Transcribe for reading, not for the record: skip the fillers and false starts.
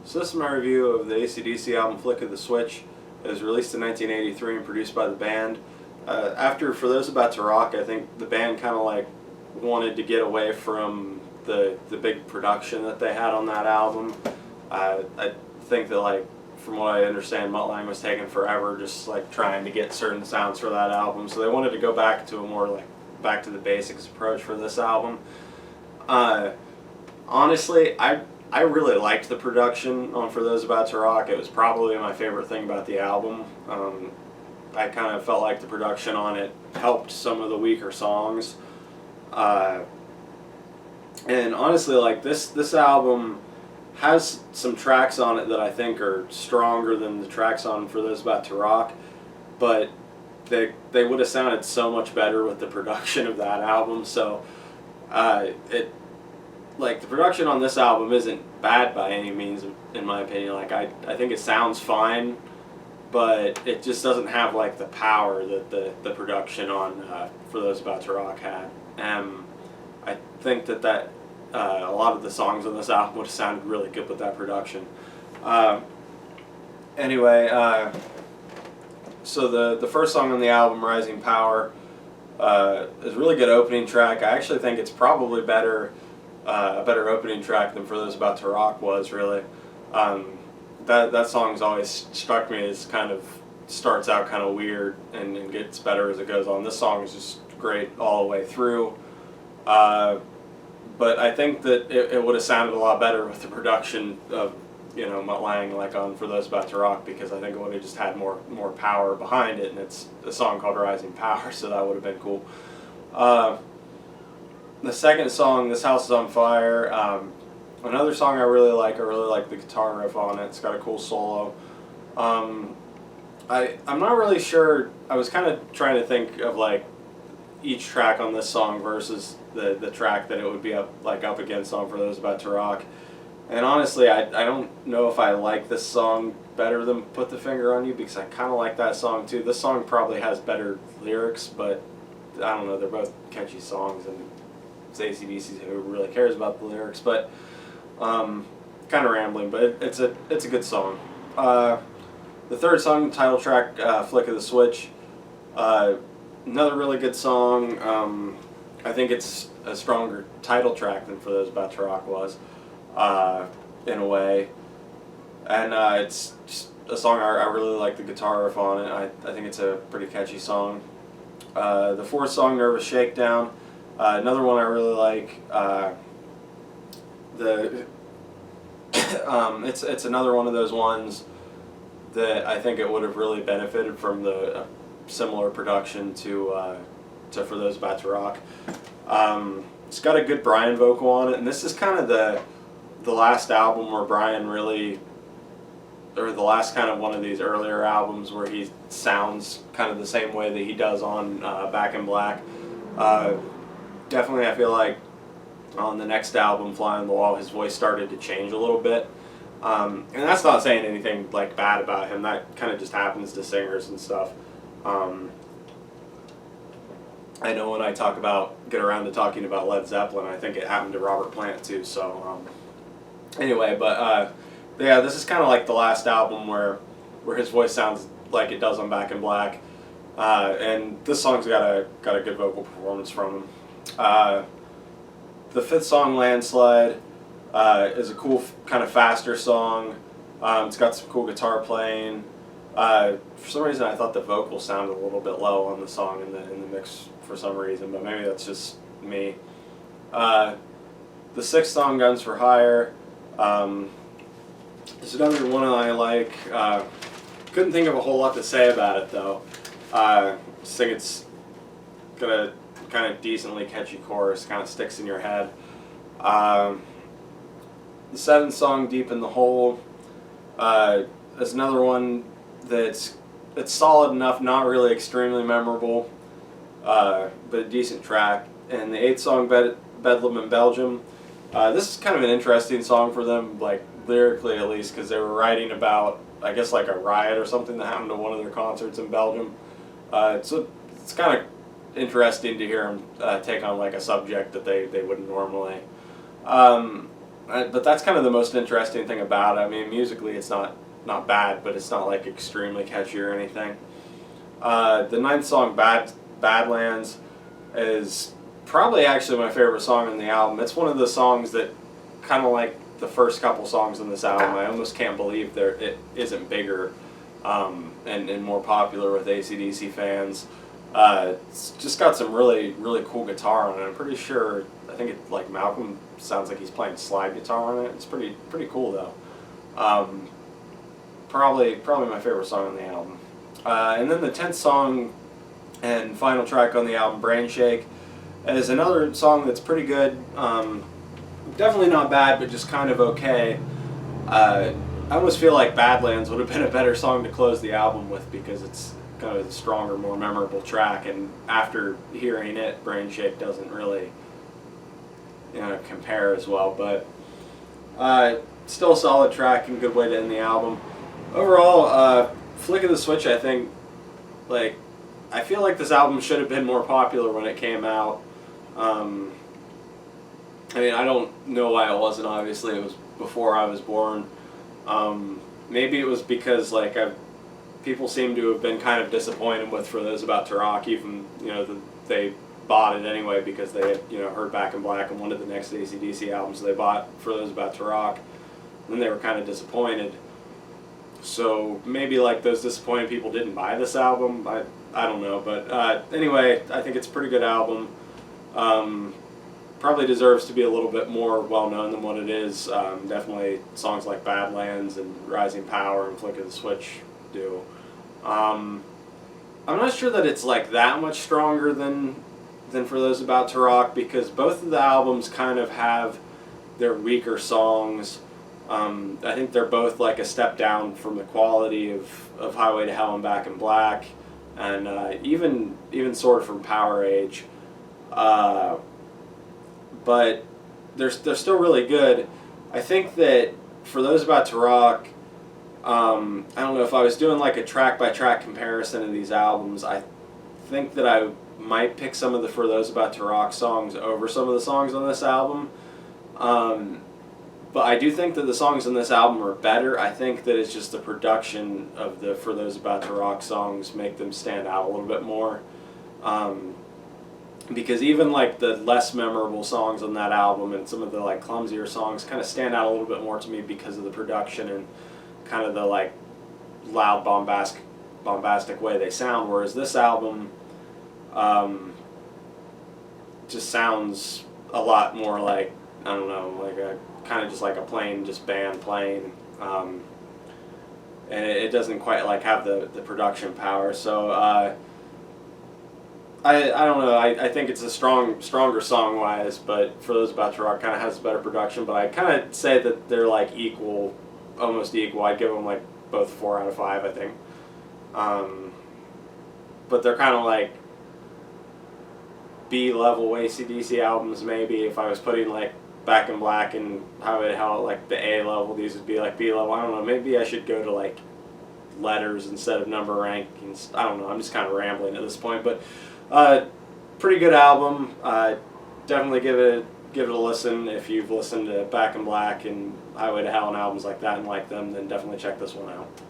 So this is my review of the AC/DC album Flick of the Switch. It was released in 1983 and produced by the band. After For Those About to Rock, I think the band kind of like wanted to get away from the big production that they had on that album. I think that, like, from what I understand, Mutt Lange was taking forever just like trying to get certain sounds for that album, so they wanted to go back to a more like back to the basics approach for this album. Honestly, I really liked the production on For Those About to Rock. It was probably my favorite thing about the album. I kind of felt like the production on it helped some of the weaker songs. And honestly, like this album has some tracks on it that I think are stronger than the tracks on For Those About to Rock, but they would have sounded so much better with the production of that album. So the production on this album isn't bad by any means, in my opinion. Like I think it sounds fine, but it just doesn't have like the power that the production on For Those About to Rock had. I think that a lot of the songs on this album would have sounded really good with that production. So the first song on the album, Rising Power, is a really good opening track. I actually think it's probably a better opening track than For Those About to Rock was, really. That song's always struck me as kind of starts out kind of weird and gets better as it goes on. This song is just great all the way through. But I think that it would have sounded a lot better with the production of, Mutt Lange, like on For Those About to Rock, because I think it would have just had more power behind it, and it's a song called Rising Power, so that would have been cool. The second song, This House is on Fire, another song I really like the guitar riff on it. It's got a cool solo. I'm not really sure. I was kind of trying to think of like each track on this song versus the track that it would be up against on For Those About to Rock. And honestly, I don't know if I like this song better than Put the Finger on You, because I kind of like that song too. This song probably has better lyrics, but I don't know, they're both catchy songs, and it's AC/DC, who really cares about the lyrics, but kind of rambling, but it's a good song. The third song, title track, Flick of the Switch, another really good song. I think it's a stronger title track than For Those About to Rock was, in a way. And it's just a song I really like the guitar riff on it. I think it's a pretty catchy song. The fourth song, Nervous Shakedown, another one I really like. It's another one of those ones that I think it would have really benefited from the similar production to For Those About to Rock. It's got a good Brian vocal on it, and this is kind of the last album where Brian really, or the last kind of one of these earlier albums where he sounds kind of the same way that he does on Back in Black. Definitely, I feel like on the next album, Fly on the Wall, his voice started to change a little bit. And that's not saying anything like bad about him. That kind of just happens to singers and stuff. I know when I get around to talking about Led Zeppelin, I think it happened to Robert Plant too. So anyway, but yeah, this is kind of like the last album where his voice sounds like it does on Back in Black, and this song's got a good vocal performance from him. The fifth song, Landslide, is a cool kind of faster song. It's got some cool guitar playing. For some reason, I thought the vocal sounded a little bit low on the song in the mix for some reason, but maybe that's just me. The sixth song, Guns for Hire, is another one I like. Couldn't think of a whole lot to say about it though. Just think it's got a kind of decently catchy chorus, kind of sticks in your head. The seventh song, Deep in the Hole, is another one it's solid enough, not really extremely memorable, but a decent track. And the eighth song, Bedlam in Belgium, this is kind of an interesting song for them, like lyrically at least, because they were writing about, I guess, like a riot or something that happened to one of their concerts in Belgium. So it's kind of interesting to hear them take on like a subject that they wouldn't normally. But that's kind of the most interesting thing about it. I mean, musically, it's not bad, but it's not like extremely catchy or anything. The ninth song, Badlands, is probably actually my favorite song on the album. It's one of the songs that, kind of like the first couple songs on this album, I almost can't believe it isn't bigger and more popular with AC/DC fans. It's just got some really cool guitar on it. I'm pretty sure, I think it, like Malcolm sounds like he's playing slide guitar on it. It's pretty cool though. Probably my favorite song on the album. And then the 10th song and final track on the album, Brain Shake, is another song that's pretty good. Definitely not bad, but just kind of okay. I almost feel like Badlands would have been a better song to close the album with because it's kind of a stronger, more memorable track, and after hearing it, Brain Shake doesn't really compare as well, but still a solid track and good way to end the album. Overall, Flick of the Switch, I think, I feel like this album should have been more popular when it came out. I mean, I don't know why it wasn't. Obviously, it was before I was born. Maybe it was because people seem to have been kind of disappointed with For Those About to Rock, even they bought it anyway because they had heard Back in Black and wanted the next AC/DC album, so they bought For Those About to Rock. And then they were kind of disappointed. So maybe those disappointed people didn't buy this album. I don't know, but anyway, I think it's a pretty good album. Probably deserves to be a little bit more well known than what it is. Definitely songs like Badlands and Rising Power and Flick of the Switch do. I'm not sure that it's that much stronger than For Those About to Rock, because both of the albums kind of have their weaker songs. I think they're both a step down from the quality of Highway to Hell and Back in Black, and even sort of from Power Age. But they're still really good. I think that For Those About to Rock, I don't know, if I was doing a track-by-track comparison of these albums, I think that I might pick some of the For Those About to Rock songs over some of the songs on this album. But I do think that the songs on this album are better. I think that it's just the production of the For Those About to Rock songs make them stand out a little bit more. Because even the less memorable songs on that album and some of the clumsier songs kind of stand out a little bit more to me because of the production and kind of the loud bombastic way they sound, whereas this album just sounds a lot more I don't know, kind of just a plain band playing, and it doesn't quite have the production power. So I don't know. I think it's a stronger song wise, but For Those About to Rock kind of has better production. But I kind of say that they're equal, almost equal. I'd give them both 4 out of 5, I think. But they're kind of B-level AC/DC albums maybe. If I was putting Back in Black and Highway to Hell the A level, these would be B-level. I don't know. Maybe I should go to letters instead of number rankings. I don't know. I'm just kind of rambling at this point, but. Pretty good album. Definitely give it a listen. If you've listened to Back in Black and Highway to Hell and albums like that and like them, then definitely check this one out.